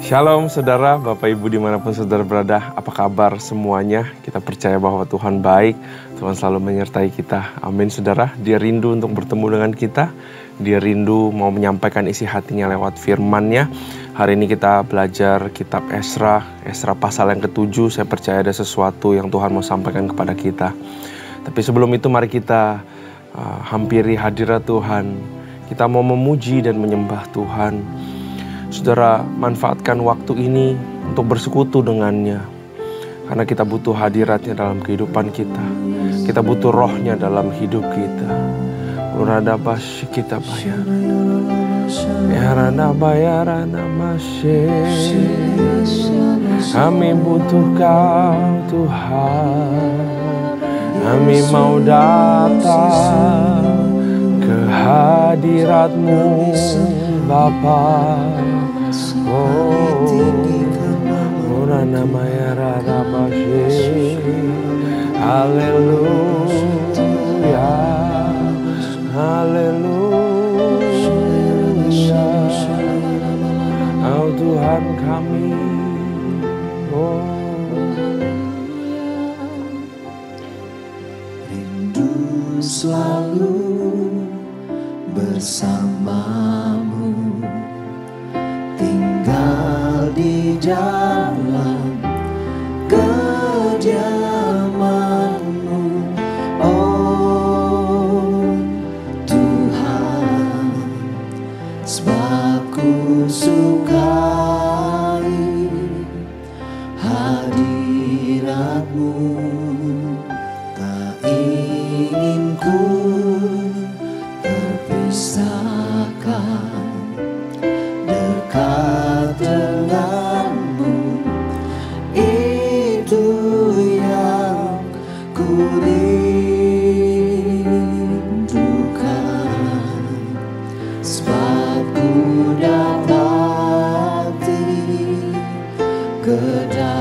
Shalom saudara, Bapak Ibu dimanapun saudara berada, apa kabar semuanya? Kita percaya bahwa Tuhan baik, Tuhan selalu menyertai kita. Amin saudara, Dia rindu untuk bertemu dengan kita. Dia rindu mau menyampaikan isi hatinya lewat firman-Nya. Hari ini kita belajar kitab Esra pasal yang ke-7. Saya percaya ada sesuatu yang Tuhan mau sampaikan kepada kita. Tapi sebelum itu mari kita hampiri hadirat Tuhan. Kita mau memuji dan menyembah Tuhan. Saudara, manfaatkan waktu ini untuk bersekutu dengannya. Karena kita butuh hadiratnya dalam kehidupan kita. Kita butuh rohnya dalam hidup kita. Urada bas kita bayar. Yarana bayarana masye. Kami butuh Kau Tuhan. Kami mau datang ke hadirat-Mu Bapa. Ora namanya rada bashe. Haleluya, haleluya. Oh Tuhan kami, rindu selalu bersamamu, tinggal di dalam kediaman-Mu, oh Tuhan, sebab ku sukai hadirat-Mu, tak ingin ku terpisahkan dekat denganmu. Itu yang ku rindukan, sebab ku dapati kedamaian.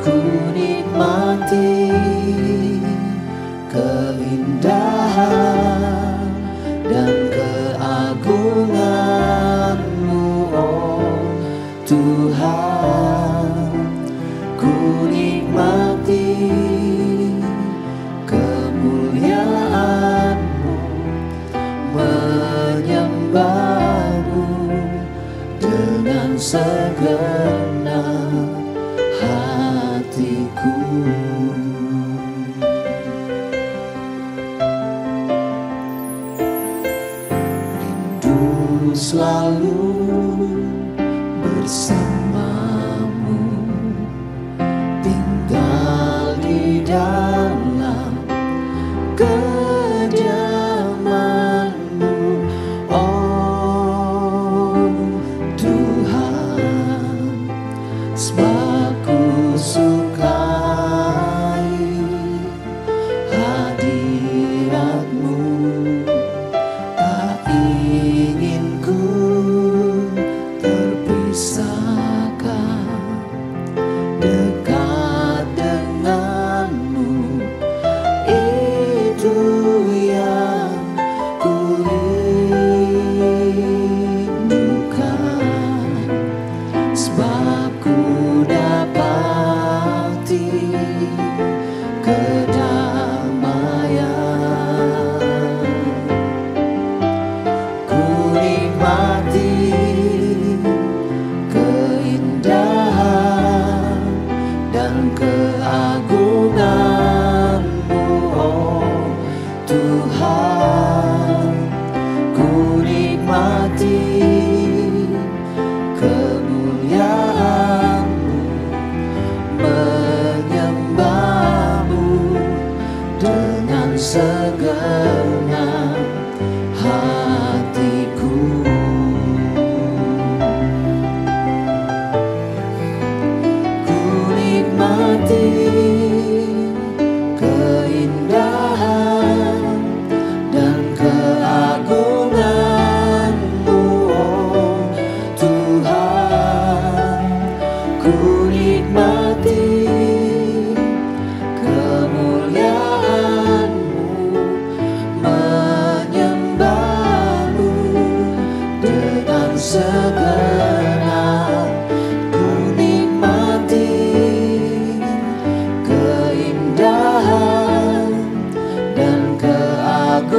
Ku nikmati keindahan dan keagungan-Mu, oh Tuhan. Ku nikmati kemuliaan-Mu, menyembah-Mu dengan segenap hatiku. Rindu selalu bersamamu, tinggal di dalam kediaman-Mu, oh Tuhan, sebab ku sukai hadirat-Mu, tak ingin ku terpisah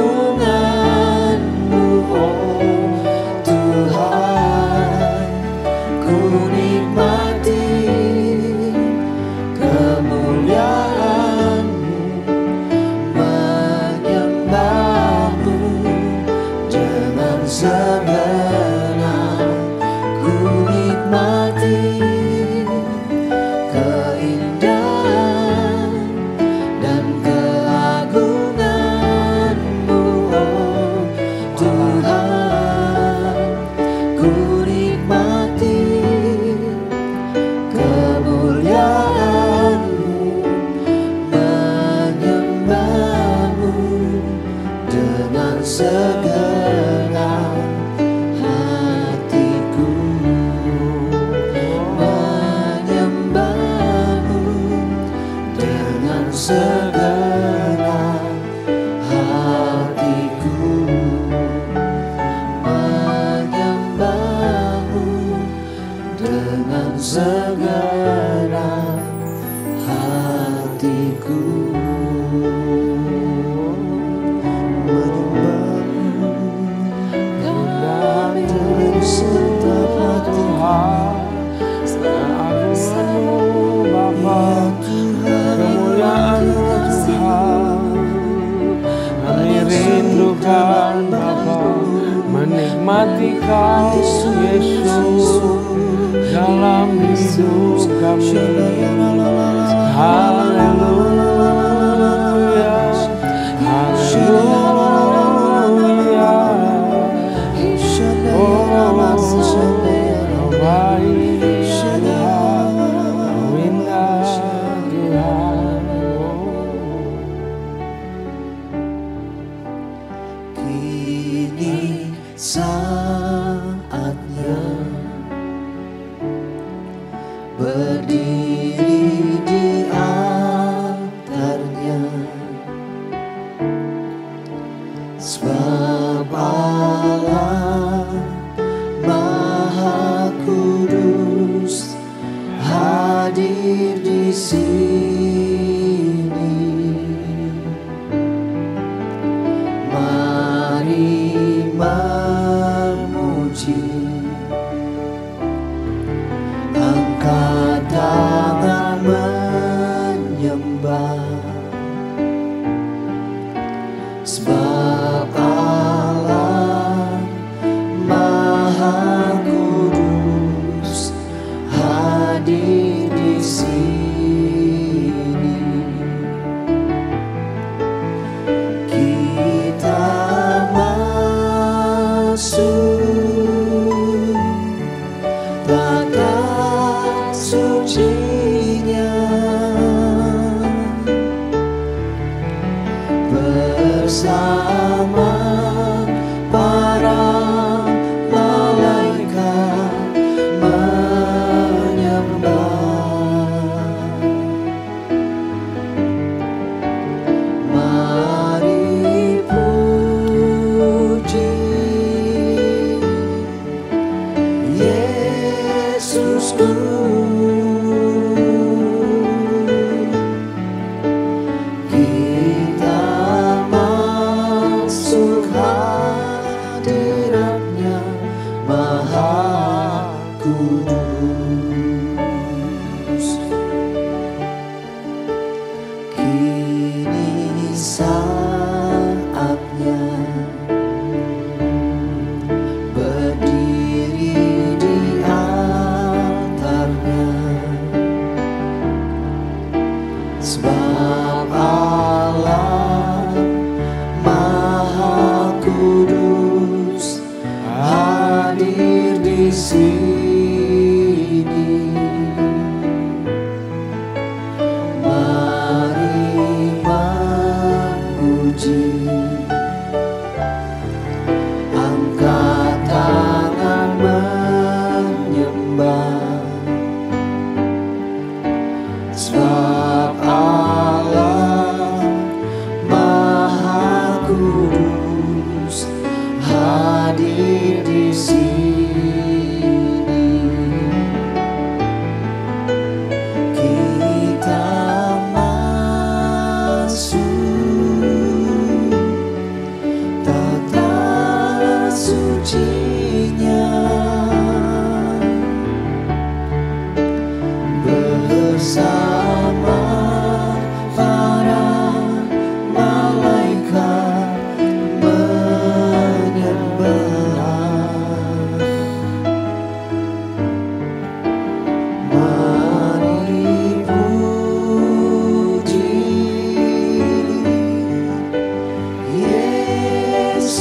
keagungan-Mu, oh Tuhan. Ku nikmati kemuliaan-Mu, menyembah-Mu dengan segenap. Ku nikmati keindahan dan keagungan-Mu, oh Tuhan. Ku nikmati kemuliaan-Mu, menyembah-Mu dengan segenap hatiku, menyembah-Mu dengan segenap hatiku, menyembah-Mu dengan segenap hatiku, menyembah-Mu dengan setiap hatiku. Keagungan-Mu Bapa, kemuliaan-Mu Tuhan. Kami rindukan Bapa, menikmati Kau Yesus dalam hidup kami. Haleluya, haleluya. Oh, Kau baik Tuhan, Kau indah Tuhan. Kini saatnya berdiri di altarnya, sebab Allah Maha Kudus hadir di sini. Mari memuji, angkat tangan menyembah, sebab Allah Maha Kudus hadir di sini. Kita masuk tatap suci-Nya bersama para malaikat menyembah. Mari puji Yesusku, kita masuk hadirat-Nya Maha Kudus. Kini saatnya berdiri di altarnya, sebab Allah Maha Kudus hadir di sini. Mari memuji,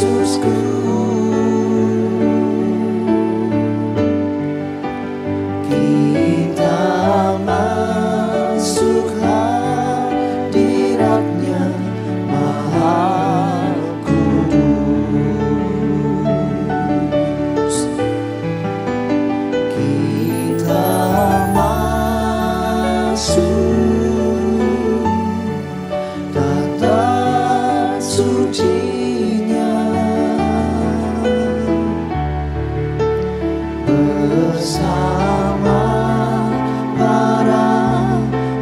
Yesusku. Kita masuk hadirat-Nya Maha Kudus. Kita masuk tatap suci-Nya bersama para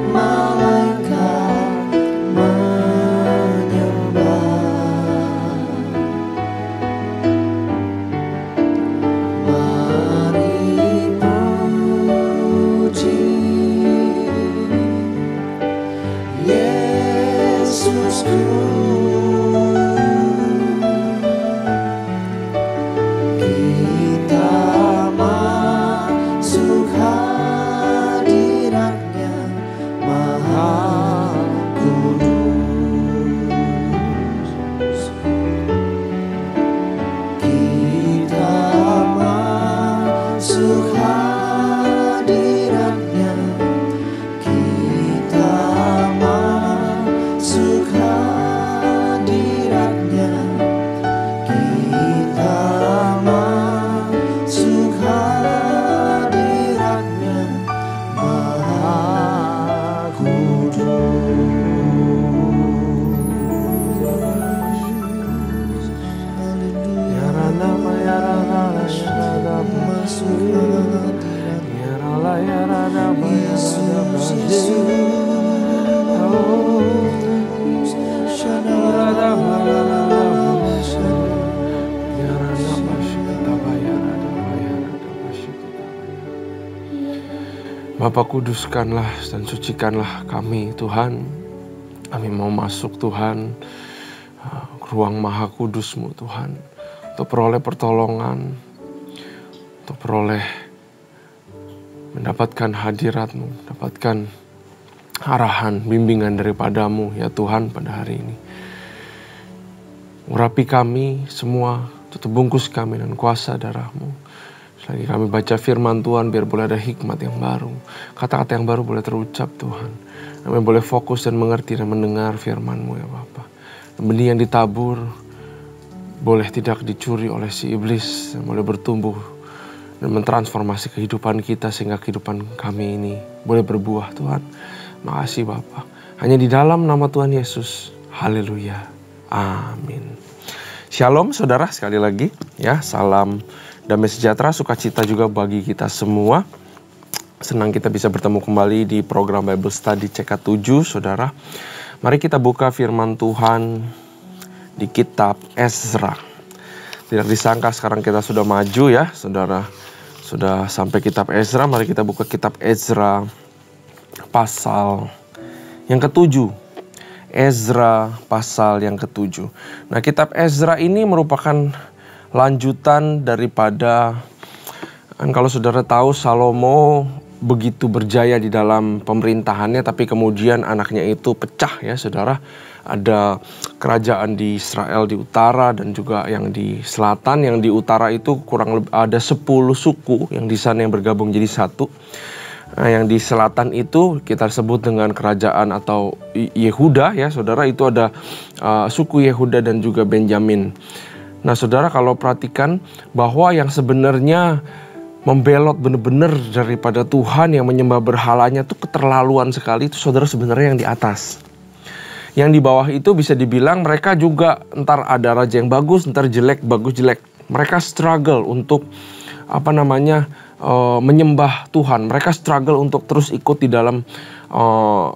malaikat menyembah. Mari puji Yesusku. Kita masuk hadirat-Nya Maha Kudus. Kita masuk hadirat-Nya. Kita masuk hadirat-Nya. Kita masuk hadirat-Nya Maha Kudus. Haleluya. Masuk hadirat-Nya. Yesus, Bapa, kuduskanlah dan sucikanlah kami Tuhan. Kami mau masuk Tuhan ke ruang Maha Kudus-Mu Tuhan, untuk peroleh pertolongan, untuk peroleh mendapatkan hadirat-Mu, mendapatkan arahan, bimbingan daripada-Mu ya Tuhan pada hari ini. Urapi kami semua, tutup bungkus kami dengan kuasa darah-Mu. Selagi kami baca firman Tuhan, biar boleh ada hikmat yang baru, kata-kata yang baru boleh terucap Tuhan. Kami boleh fokus dan mengerti dan mendengar firman-Mu ya Bapa. Benih yang ditabur boleh tidak dicuri oleh si iblis, dan boleh bertumbuh dan mentransformasi kehidupan kita sehingga kehidupan kami ini boleh berbuah Tuhan. Makasih Bapa. Hanya di dalam nama Tuhan Yesus. Haleluya. Amin. Shalom saudara, sekali lagi ya, salam damai sejahtera, sukacita juga bagi kita semua. Senang kita bisa bertemu kembali di program Bible Study CK7 saudara. Mari kita buka firman Tuhan di kitab Ezra. Tidak disangka sekarang kita sudah maju ya saudara. Sudah sampai kitab Ezra. Mari kita buka kitab Ezra pasal yang ke-7. Ezra pasal yang ke-7. Nah, kitab Ezra ini merupakan lanjutan daripada, kan kalau saudara tahu Salomo begitu berjaya di dalam pemerintahannya, tapi kemudian anaknya itu pecah ya saudara. Ada kerajaan di Israel di utara dan juga yang di selatan. Yang di utara itu kurang lebih ada 10 suku yang di sana yang bergabung jadi satu. Nah, yang di selatan itu kita sebut dengan kerajaan atau Yehuda ya saudara. Itu ada suku Yehuda dan juga Benjamin. Nah saudara, kalau perhatikan bahwa yang sebenarnya membelot benar-benar daripada Tuhan, yang menyembah berhalanya tuh keterlaluan sekali, itu saudara sebenarnya yang di atas. Yang di bawah itu bisa dibilang mereka juga ntar ada raja yang bagus, ntar jelek, bagus jelek. Mereka struggle untuk menyembah Tuhan. Mereka struggle untuk terus ikut di dalam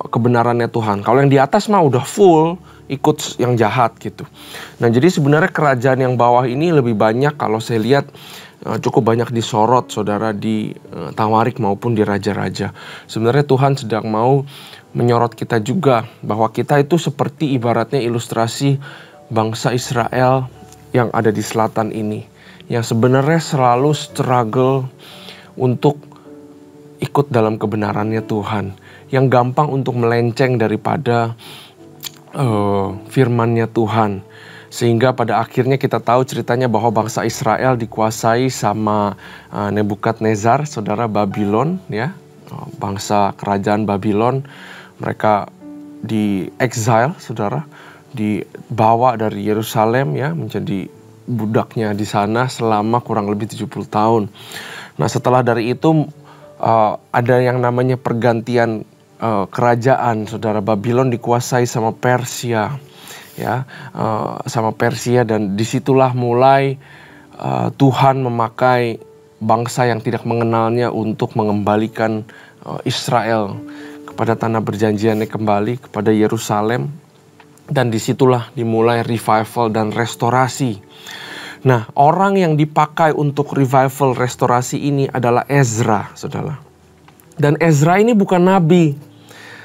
kebenarannya Tuhan. Kalau yang di atas mah udah full ikut yang jahat gitu. Nah, jadi sebenarnya kerajaan yang bawah ini lebih banyak, kalau saya lihat cukup banyak disorot saudara di Tawarik maupun di raja-raja. Sebenarnya Tuhan sedang mau menyorot kita juga, bahwa kita itu seperti ibaratnya ilustrasi bangsa Israel yang ada di selatan ini, yang sebenarnya selalu struggle untuk ikut dalam kebenarannya Tuhan, yang gampang untuk melenceng daripada firman-Nya Tuhan, Sehingga pada akhirnya kita tahu ceritanya bahwa bangsa Israel dikuasai sama Nebukadnezar, saudara, Babylon, ya, bangsa kerajaan Babylon. Mereka di exile, saudara, dibawa dari Yerusalem, ya, menjadi budaknya di sana selama kurang lebih 70 tahun. Nah, setelah dari itu ada yang namanya pergantian kerajaan, saudara. Babylon dikuasai sama Persia, ya, sama Persia, dan disitulah mulai Tuhan memakai bangsa yang tidak mengenalnya untuk mengembalikan Israel kepada tanah perjanjiannya kembali, kepada Yerusalem, dan disitulah dimulai revival dan restorasi. Nah, orang yang dipakai untuk revival restorasi ini adalah Ezra, saudara. Dan Ezra ini bukan nabi,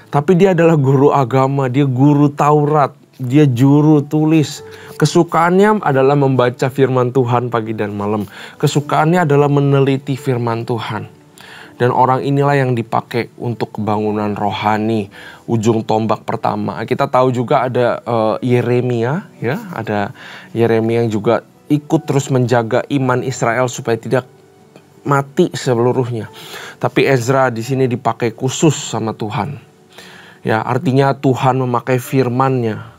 tapi dia adalah guru agama, dia guru Taurat, dia juru tulis. Kesukaannya adalah membaca firman Tuhan pagi dan malam. Kesukaannya adalah meneliti firman Tuhan. Dan orang inilah yang dipakai untuk kebangunan rohani, ujung tombak pertama. Kita tahu juga ada Yeremia, ya, ada Yeremia yang juga ikut terus menjaga iman Israel supaya tidak mati seluruhnya. Tapi Ezra di sini dipakai khusus sama Tuhan. Ya, artinya Tuhan memakai firman-Nya.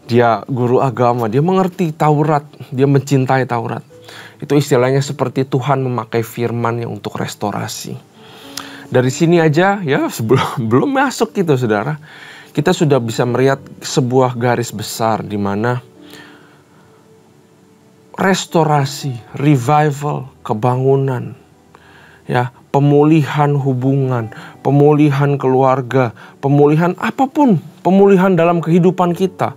Dia guru agama, dia mengerti Taurat, dia mencintai Taurat. Itu istilahnya seperti Tuhan memakai firman-Nya untuk restorasi. Dari sini aja, ya, belum masuk gitu, saudara, kita sudah bisa melihat sebuah garis besar di mana restorasi, revival, kebangunan, ya, pemulihan hubungan, pemulihan keluarga, pemulihan apapun, pemulihan dalam kehidupan kita.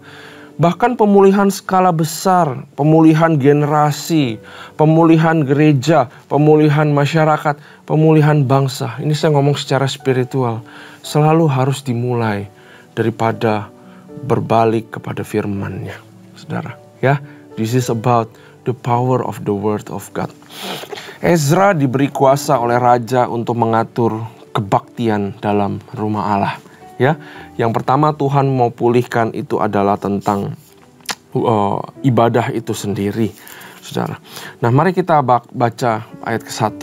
Bahkan pemulihan skala besar, pemulihan generasi, pemulihan gereja, pemulihan masyarakat, pemulihan bangsa. Ini saya ngomong secara spiritual. Selalu harus dimulai daripada berbalik kepada firman-Nya, saudara. Ya, this is about the power of the word of God. Ezra diberi kuasa oleh raja untuk mengatur kebaktian dalam rumah Allah. Ya, yang pertama Tuhan mau pulihkan itu adalah tentang ibadah itu sendiri, saudara. Nah, mari kita baca ayat ke-1.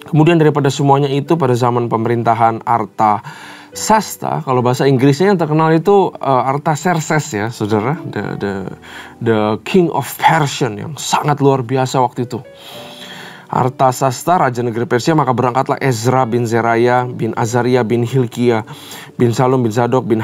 Kemudian daripada semuanya itu pada zaman pemerintahan Artasasta, kalau bahasa Inggrisnya yang terkenal itu Artaxerxes, ya, saudara, the king of Persia, yang sangat luar biasa waktu itu. Artasasta, raja negeri Persia, maka berangkatlah Ezra bin Zeraya bin Azaria bin Hilkiah bin Salum bin Zadok bin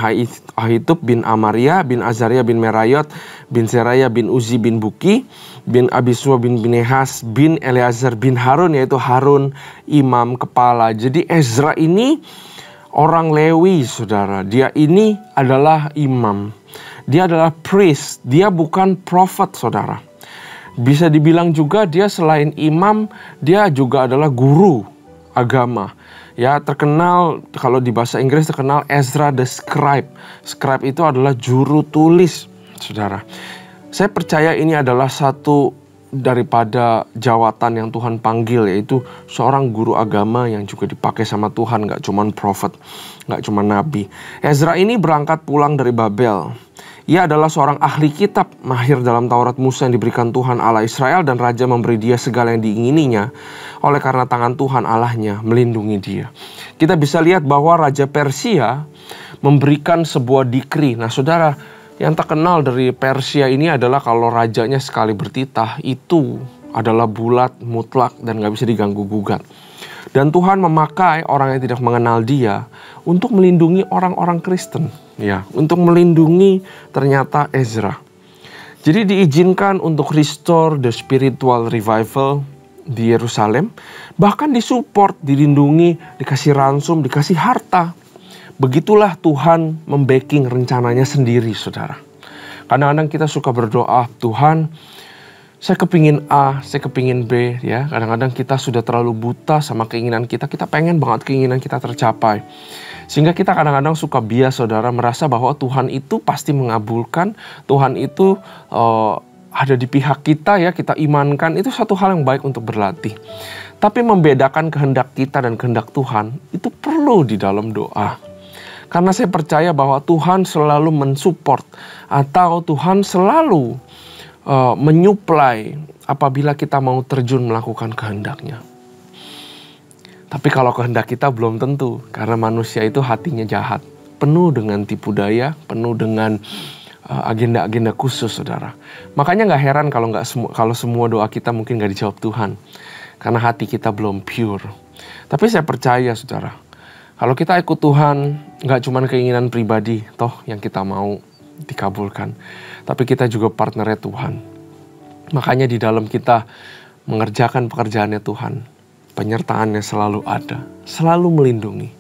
Ahitub bin Amaria bin Azaria bin Merayot bin Zeraya bin Uzi bin Buki bin Abisua bin Binehas bin Eleazar bin Harun, yaitu Harun imam kepala. Jadi Ezra ini orang Lewi, saudara. Dia ini adalah imam. Dia adalah priest. Dia bukan prophet, saudara. Bisa dibilang juga dia selain imam, dia juga adalah guru agama. Ya, terkenal kalau di bahasa Inggris terkenal Ezra the Scribe. Scribe itu adalah juru tulis, saudara. Saya percaya ini adalah satu daripada jawatan yang Tuhan panggil, yaitu seorang guru agama yang juga dipakai sama Tuhan, gak cuman prophet, gak cuman nabi. Ezra ini berangkat pulang dari Babel. Ia adalah seorang ahli kitab, mahir dalam Taurat Musa yang diberikan Tuhan Allah Israel, dan raja memberi dia segala yang diingininya oleh karena tangan Tuhan Allahnya melindungi dia. Kita bisa lihat bahwa Raja Persia memberikan sebuah dikri. Nah, saudara, yang terkenal dari Persia ini adalah kalau rajanya sekali bertitah, itu adalah bulat, mutlak, dan gak bisa diganggu gugat. Dan Tuhan memakai orang yang tidak mengenal dia untuk melindungi orang-orang Kristen. Ya, untuk melindungi ternyata Ezra. Jadi diizinkan untuk restore the spiritual revival di Yerusalem. Bahkan disupport, dilindungi, dikasih ransum, dikasih harta. Begitulah Tuhan membacking rencananya sendiri, saudara. Kadang-kadang kita suka berdoa, Tuhan, saya kepingin A, saya kepingin B, ya. Kadang-kadang kita sudah terlalu buta sama keinginan kita. Kita pengen banget keinginan kita tercapai. Sehingga kita kadang-kadang suka bias, saudara, merasa bahwa Tuhan itu pasti mengabulkan. Tuhan itu ada di pihak kita, ya, kita imankan. Itu satu hal yang baik untuk berlatih. Tapi membedakan kehendak kita dan kehendak Tuhan itu perlu di dalam doa. Karena saya percaya bahwa Tuhan selalu mensupport atau Tuhan selalu menyuplai apabila kita mau terjun melakukan kehendak-Nya. Tapi kalau kehendak kita belum tentu, karena manusia itu hatinya jahat, penuh dengan tipu daya, penuh dengan agenda-agenda khusus, saudara. Makanya nggak heran kalau semua doa kita mungkin nggak dijawab Tuhan, karena hati kita belum pure. Tapi saya percaya, saudara, kalau kita ikut Tuhan, nggak cuma keinginan pribadi toh yang kita mau dikabulkan, tapi kita juga partnernya Tuhan. Makanya di dalam kita mengerjakan pekerjaannya Tuhan, penyertaannya selalu ada, selalu melindungi.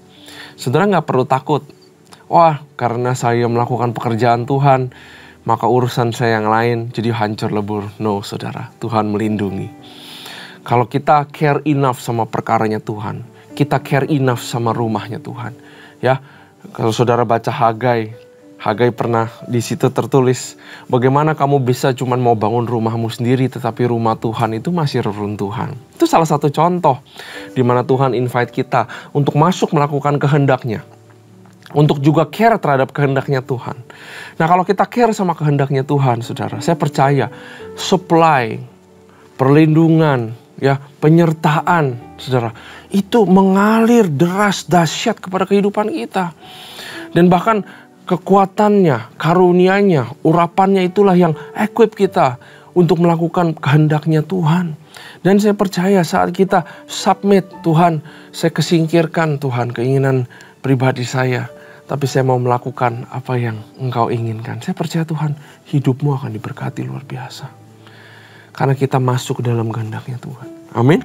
Saudara nggak perlu takut. Wah, karena saya melakukan pekerjaan Tuhan, maka urusan saya yang lain jadi hancur lebur. No, saudara, Tuhan melindungi. Kalau kita care enough sama perkaranya Tuhan, kita care enough sama rumahnya Tuhan. Ya, kalau saudara baca Hagai pernah di situ tertulis, bagaimana kamu bisa cuma mau bangun rumahmu sendiri, tetapi rumah Tuhan itu masih reruntuhan. Itu salah satu contoh di mana Tuhan invite kita untuk masuk melakukan kehendak-Nya. Untuk juga care terhadap kehendak-Nya Tuhan. Nah, kalau kita care sama kehendak-Nya Tuhan, saudara, saya percaya supply, perlindungan, ya, penyertaan, saudara, itu mengalir deras dahsyat kepada kehidupan kita. Dan bahkan kekuatannya, karunia-Nya, urapannya itulah yang equip kita untuk melakukan kehendak-Nya Tuhan. Dan saya percaya saat kita submit, Tuhan, saya kesingkirkan Tuhan keinginan pribadi saya, tapi saya mau melakukan apa yang Engkau inginkan. Saya percaya Tuhan, hidupmu akan diberkati luar biasa. Karena kita masuk ke dalam kehendak-Nya Tuhan. Amin.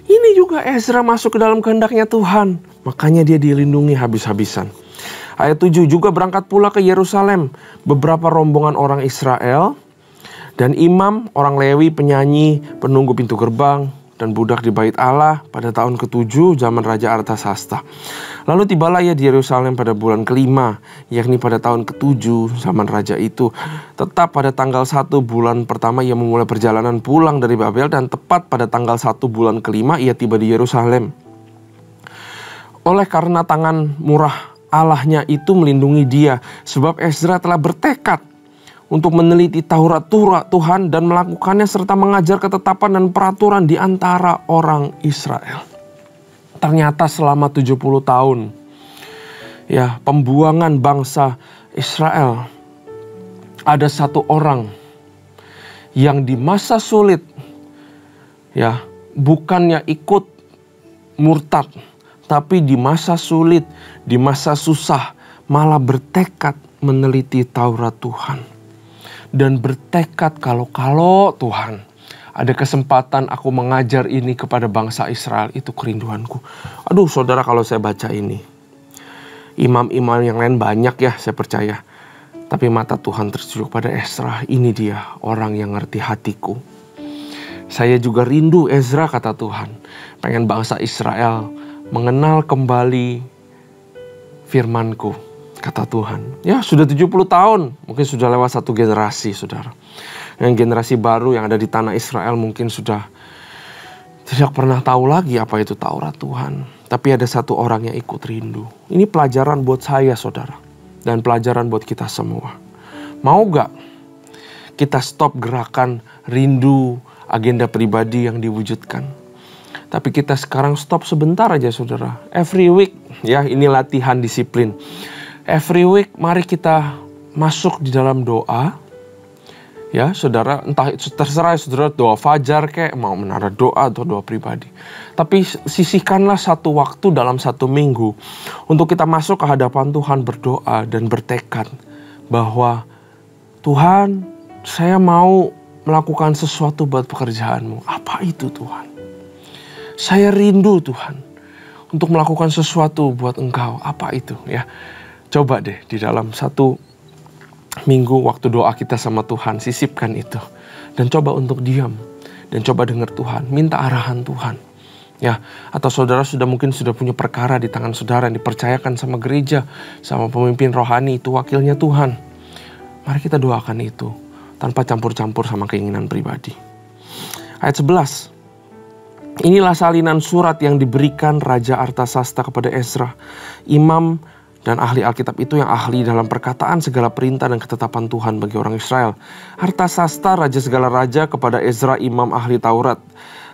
Ini juga Ezra masuk ke dalam kehendak-Nya Tuhan. Makanya dia dilindungi habis-habisan. Ayat 7, juga berangkat pula ke Yerusalem beberapa rombongan orang Israel dan imam, orang Lewi, penyanyi, penunggu pintu gerbang, dan budak di bait Allah pada tahun ke-7 zaman Raja Artasasta. Lalu tibalah ia di Yerusalem pada bulan ke-5, yakni pada tahun ke-7 zaman raja itu. Tetap pada tanggal 1 bulan pertama ia memulai perjalanan pulang dari Babel, dan tepat pada tanggal 1 bulan ke-5 ia tiba di Yerusalem. Oleh karena tangan murah Allahnya itu melindungi dia, sebab Ezra telah bertekad untuk meneliti Taurat Tuhan dan melakukannya serta mengajar ketetapan dan peraturan di antara orang Israel. Ternyata selama 70 tahun ya pembuangan bangsa Israel, ada satu orang yang di masa sulit ya bukannya ikut murtad, tapi di masa sulit, di masa susah malah bertekad meneliti Taurat Tuhan. Dan bertekad kalau Tuhan ada kesempatan aku mengajar ini kepada bangsa Israel, itu kerinduanku. Aduh saudara, kalau saya baca ini, imam-imam yang lain banyak ya saya percaya. Tapi mata Tuhan tertuju pada Ezra, ini dia orang yang ngerti hatiku. Saya juga rindu Ezra, kata Tuhan. Pengen bangsa Israel mengenal kembali firmanku, kata Tuhan. Ya sudah 70 tahun, mungkin sudah lewat satu generasi, saudara. Yang generasi baru yang ada di tanah Israel mungkin sudah tidak pernah tahu lagi apa itu Taurat Tuhan. Tapi ada satu orang yang ikut rindu. Ini pelajaran buat saya, saudara. Dan pelajaran buat kita semua. Mau gak kita stop gerakan rindu agenda pribadi yang diwujudkan? Tapi kita sekarang stop sebentar aja, saudara. Every week, ya ini latihan disiplin. Every week mari kita masuk di dalam doa. Ya saudara, entah terserah saudara doa fajar kayak mau menara doa atau doa pribadi. Tapi sisihkanlah satu waktu dalam satu minggu untuk kita masuk ke hadapan Tuhan, berdoa dan bertekad bahwa Tuhan, saya mau melakukan sesuatu buat pekerjaan-Mu. Apa itu Tuhan? Saya rindu Tuhan untuk melakukan sesuatu buat Engkau. Apa itu ya? Coba deh di dalam satu minggu waktu doa kita sama Tuhan, sisipkan itu. Dan coba untuk diam. Dan coba dengar Tuhan, minta arahan Tuhan. Ya, atau saudara mungkin sudah punya perkara di tangan saudara yang dipercayakan sama gereja, sama pemimpin rohani, itu wakilnya Tuhan. Mari kita doakan itu tanpa campur-campur sama keinginan pribadi. Ayat 11. Inilah salinan surat yang diberikan Raja Artasasta kepada Ezra, imam Dan ahli Alkitab itu yang ahli dalam perkataan segala perintah dan ketetapan Tuhan bagi orang Israel. Artasasta, raja segala raja, kepada Ezra imam ahli Taurat,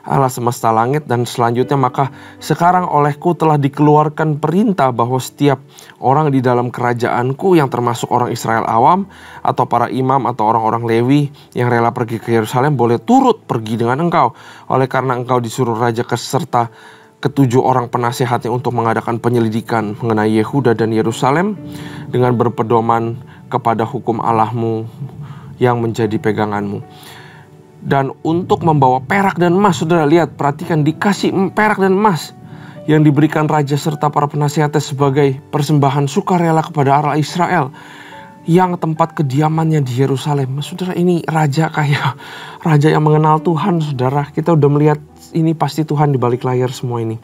Allah semesta langit. Dan selanjutnya, maka sekarang olehku telah dikeluarkan perintah bahwa setiap orang di dalam kerajaanku yang termasuk orang Israel awam atau para imam atau orang-orang Lewi yang rela pergi ke Yerusalem boleh turut pergi dengan engkau. Oleh karena engkau disuruh raja serta ketujuh orang penasehatnya untuk mengadakan penyelidikan mengenai Yehuda dan Yerusalem dengan berpedoman kepada hukum Allahmu yang menjadi peganganmu. Dan untuk membawa perak dan emas, saudara lihat, perhatikan, dikasih perak dan emas yang diberikan raja serta para penasehatnya sebagai persembahan sukarela kepada Allah Israel yang tempat kediamannya di Yerusalem. Saudara, ini raja kayak raja yang mengenal Tuhan, saudara. Kita udah melihat ini pasti Tuhan di balik layar semua ini.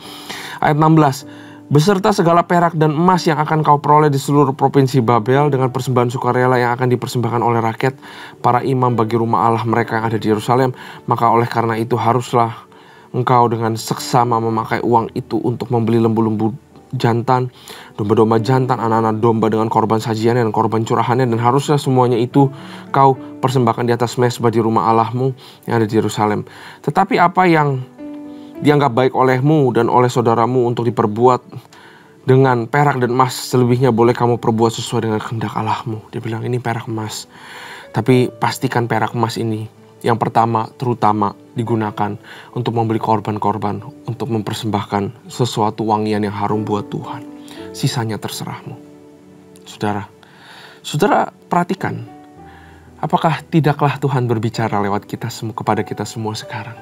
Ayat 16. Beserta segala perak dan emas yang akan kau peroleh di seluruh provinsi Babel dengan persembahan sukarela yang akan dipersembahkan oleh rakyat para imam bagi rumah Allah mereka yang ada di Yerusalem. Maka oleh karena itu haruslah engkau dengan seksama memakai uang itu untuk membeli lembu-lembu jantan, domba-domba jantan, anak-anak domba dengan korban sajiannya dan korban curahannya. Dan haruslah semuanya itu kau persembahkan di atas mezbah di rumah Allahmu yang ada di Yerusalem. Tetapi apa yang dianggap baik olehmu dan oleh saudaramu untuk diperbuat dengan perak dan emas, selebihnya boleh kamu perbuat sesuai dengan kehendak Allahmu. Dia bilang ini perak emas. Tapi pastikan perak emas ini yang pertama terutama digunakan untuk membeli korban-korban, untuk mempersembahkan sesuatu wangian yang harum buat Tuhan. Sisanya terserahmu. Saudara perhatikan, apakah tidaklah Tuhan berbicara lewat kita semua kepada kita semua sekarang?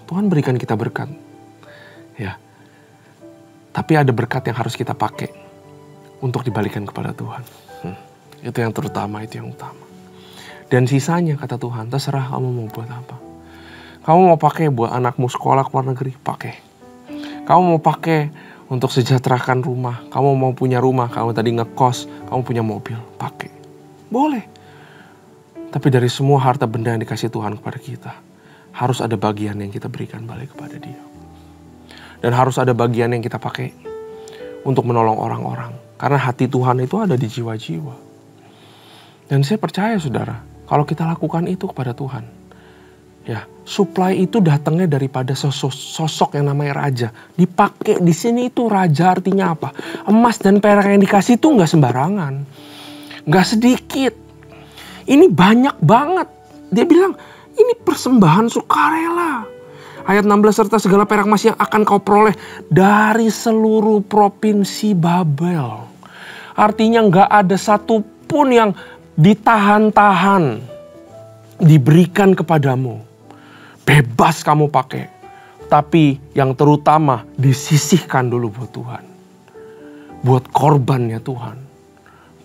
Tuhan berikan kita berkat, ya. Tapi ada berkat yang harus kita pakai untuk dibalikan kepada Tuhan. Itu yang terutama, itu yang utama. Dan sisanya, kata Tuhan, terserah kamu mau buat apa. Kamu mau pakai buat anakmu sekolah ke luar negeri, pakai. Kamu mau pakai untuk sejahterakan rumah. Kamu mau punya rumah, kamu tadi ngekos, kamu punya mobil, pakai. Boleh. Tapi dari semua harta benda yang dikasih Tuhan kepada kita, harus ada bagian yang kita berikan balik kepada Dia. Dan harus ada bagian yang kita pakai untuk menolong orang-orang. Karena hati Tuhan itu ada di jiwa-jiwa. Dan saya percaya, saudara, kalau kita lakukan itu kepada Tuhan, ya, supply itu datangnya daripada sosok yang namanya raja. Dipakai di sini itu raja artinya apa? Emas dan perak yang dikasih itu nggak sembarangan, nggak sedikit. Ini banyak banget. Dia bilang, ini persembahan sukarela. Ayat 16, serta segala perak emas yang akan kau peroleh dari seluruh provinsi Babel. Artinya gak ada satupun yang ditahan-tahan, diberikan kepadamu. Bebas kamu pakai. Tapi yang terutama disisihkan dulu buat Tuhan. Buat korbannya Tuhan.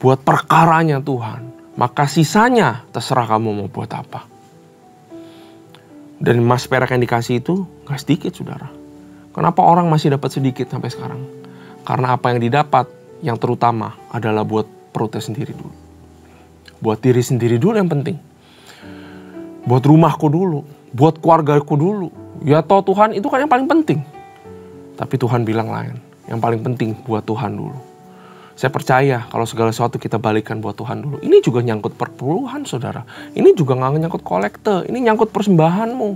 Buat perkaranya Tuhan. Maka sisanya terserah kamu mau buat apa. Dan emas perak yang dikasih itu gak sedikit, saudara. Kenapa orang masih dapat sedikit sampai sekarang? Karena apa yang didapat yang terutama adalah buat perutnya sendiri dulu. Buat diri sendiri dulu yang penting. Buat rumahku dulu. Buat keluargaku dulu. Ya toh Tuhan itu kan yang paling penting. Tapi Tuhan bilang lain. Yang paling penting buat Tuhan dulu. Saya percaya kalau segala sesuatu kita balikan buat Tuhan dulu. Ini juga nyangkut perpuluhan, saudara. Ini juga gak nyangkut kolekte. Ini nyangkut persembahanmu.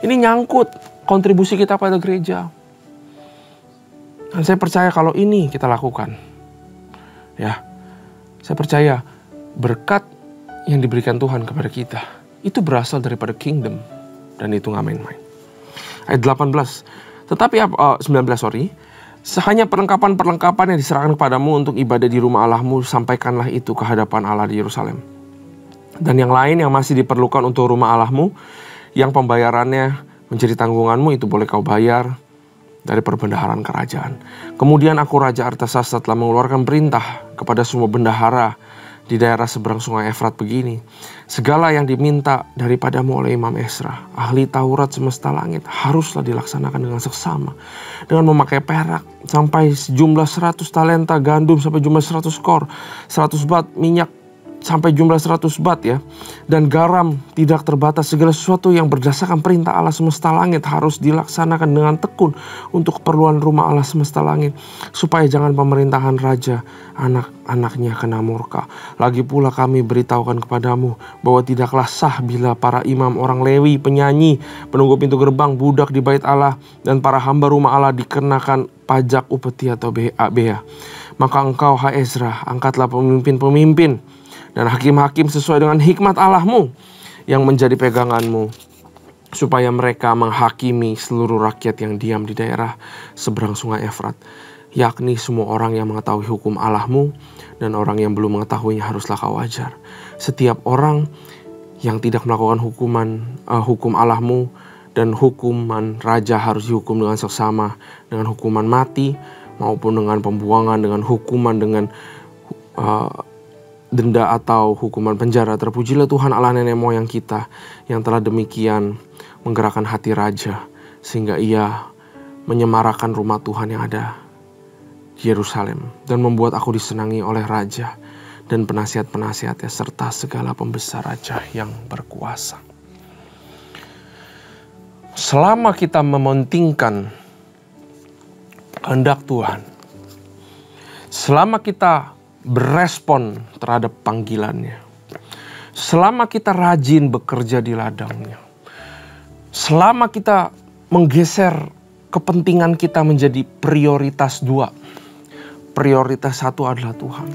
Ini nyangkut kontribusi kita pada gereja. Dan saya percaya kalau ini kita lakukan, ya, saya percaya berkat yang diberikan Tuhan kepada kita itu berasal daripada kingdom. Dan itu gak main-main. Ayat 18. Tetapi 19. Hanya perlengkapan-perlengkapan yang diserahkan kepadamu untuk ibadah di rumah Allahmu, sampaikanlah itu ke hadapan Allah di Yerusalem. Dan yang lain yang masih diperlukan untuk rumah Allahmu, yang pembayarannya menjadi tanggunganmu, itu boleh kau bayar dari perbendaharaan kerajaan. Kemudian aku Raja Artasasta telah mengeluarkan perintah kepada semua bendahara di daerah seberang sungai Efrat begini. Segala yang diminta daripadamu oleh Imam Ezra, ahli Taurat semesta langit, haruslah dilaksanakan dengan seksama. Dengan memakai perak sampai jumlah 100 talenta, gandum sampai jumlah 100 kor, 100 bat minyak sampai jumlah 100 bat ya. Dan garam tidak terbatas. Segala sesuatu yang berdasarkan perintah Allah semesta langit harus dilaksanakan dengan tekun untuk keperluan rumah Allah semesta langit. Supaya jangan pemerintahan raja anak-anaknya kena murka. Lagi pula kami beritahukan kepadamu bahwa tidaklah sah bila para imam, orang Lewi, penyanyi, penunggu pintu gerbang, budak di bait Allah, dan para hamba rumah Allah dikenakan pajak upeti atau bea. Maka engkau, hai Ezra, angkatlah pemimpin-pemimpin dan hakim-hakim sesuai dengan hikmat Allahmu yang menjadi peganganmu, supaya mereka menghakimi seluruh rakyat yang diam di daerah seberang sungai Efrat, yakni semua orang yang mengetahui hukum Allahmu, dan orang yang belum mengetahuinya haruslah kau ajar. Setiap orang yang tidak melakukan hukum Allahmu dan hukuman raja harus dihukum dengan seksama, dengan hukuman mati maupun dengan pembuangan, dengan hukuman dengan denda atau hukuman penjara. Terpujilah Tuhan Allah nenek moyang kita yang telah demikian menggerakkan hati raja, sehingga ia menyemarakan rumah Tuhan yang ada di Yerusalem, dan membuat aku disenangi oleh raja dan penasihat-penasihatnya serta segala pembesar raja yang berkuasa. Selama kita mementingkan kehendak Tuhan, selama kita berespon terhadap panggilannya, selama kita rajin bekerja di ladangnya, selama kita menggeser kepentingan kita menjadi prioritas dua, prioritas satu adalah Tuhan.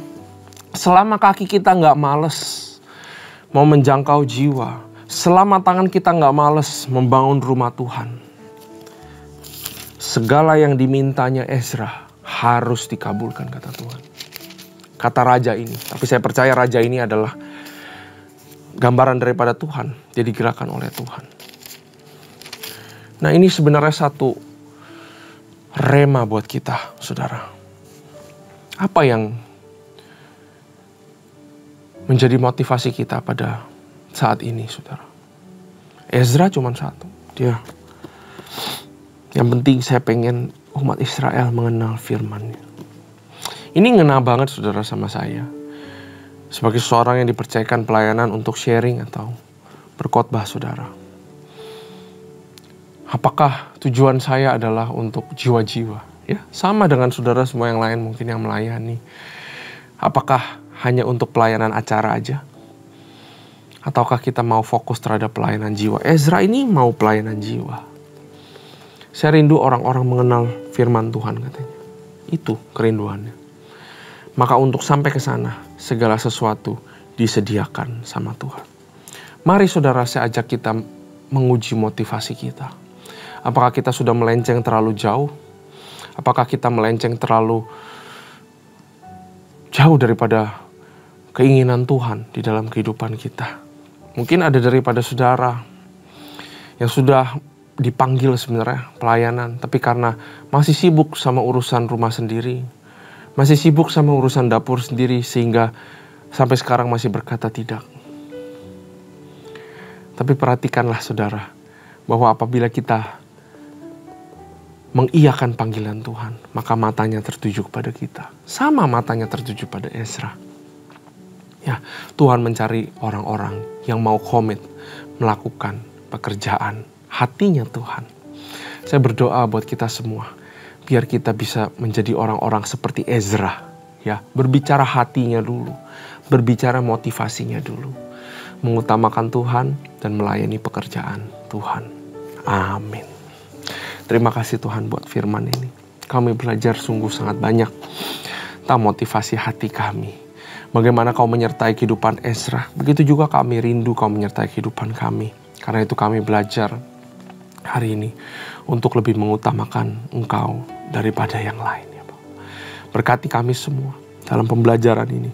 Selama kaki kita nggak males mau menjangkau jiwa, selama tangan kita nggak males membangun rumah Tuhan, segala yang dimintanya Ezra harus dikabulkan, kata Tuhan. Kata raja ini, tapi saya percaya raja ini adalah gambaran daripada Tuhan, dia digerakkan oleh Tuhan. Nah, ini sebenarnya satu rema buat kita, saudara. Apa yang menjadi motivasi kita pada saat ini, saudara? Ezra cuma satu, dia yang penting saya pengen umat Israel mengenal firman-Nya. Ini ngena banget, saudara, sama saya. Sebagai seorang yang dipercayakan pelayanan untuk sharing atau berkhotbah, saudara. Apakah tujuan saya adalah untuk jiwa-jiwa? Ya, sama dengan saudara semua yang lain mungkin yang melayani. Apakah hanya untuk pelayanan acara aja? Ataukah kita mau fokus terhadap pelayanan jiwa? Ezra ini mau pelayanan jiwa. Saya rindu orang-orang mengenal firman Tuhan, katanya. Itu kerinduannya. Maka untuk sampai ke sana, segala sesuatu disediakan sama Tuhan. Mari saudara, saya ajak kita menguji motivasi kita. Apakah kita sudah melenceng terlalu jauh? Apakah kita melenceng terlalu jauh daripada keinginan Tuhan di dalam kehidupan kita? Mungkin ada daripada saudara yang sudah dipanggil sebenarnya pelayanan, tapi karena masih sibuk sama urusan rumah sendiri, masih sibuk sama urusan dapur sendiri, sehingga sampai sekarang masih berkata tidak. Tapi perhatikanlah saudara, bahwa apabila kita mengiyakan panggilan Tuhan, maka matanya tertuju kepada kita. Sama matanya tertuju pada Ezra. Ya, Tuhan mencari orang-orang yang mau komit melakukan pekerjaan hatinya Tuhan. Saya berdoa buat kita semua, biar kita bisa menjadi orang-orang seperti Ezra, ya, berbicara hatinya dulu, berbicara motivasinya dulu, mengutamakan Tuhan dan melayani pekerjaan Tuhan. Amin. Terima kasih Tuhan buat firman ini. Kami belajar sungguh sangat banyak tentang motivasi hati kami. Bagaimana kau menyertai kehidupan Ezra, begitu juga kami rindu kau menyertai kehidupan kami. Karena itu kami belajar hari ini untuk lebih mengutamakan Engkau daripada yang lain, ya Pak. Berkati kami semua dalam pembelajaran ini,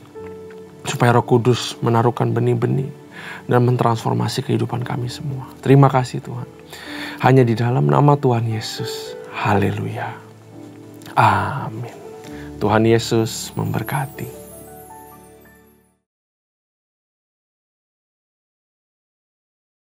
supaya Roh Kudus menaruhkan benih-benih dan mentransformasi kehidupan kami semua. Terima kasih Tuhan. Hanya di dalam nama Tuhan Yesus. Haleluya. Amin. Tuhan Yesus memberkati.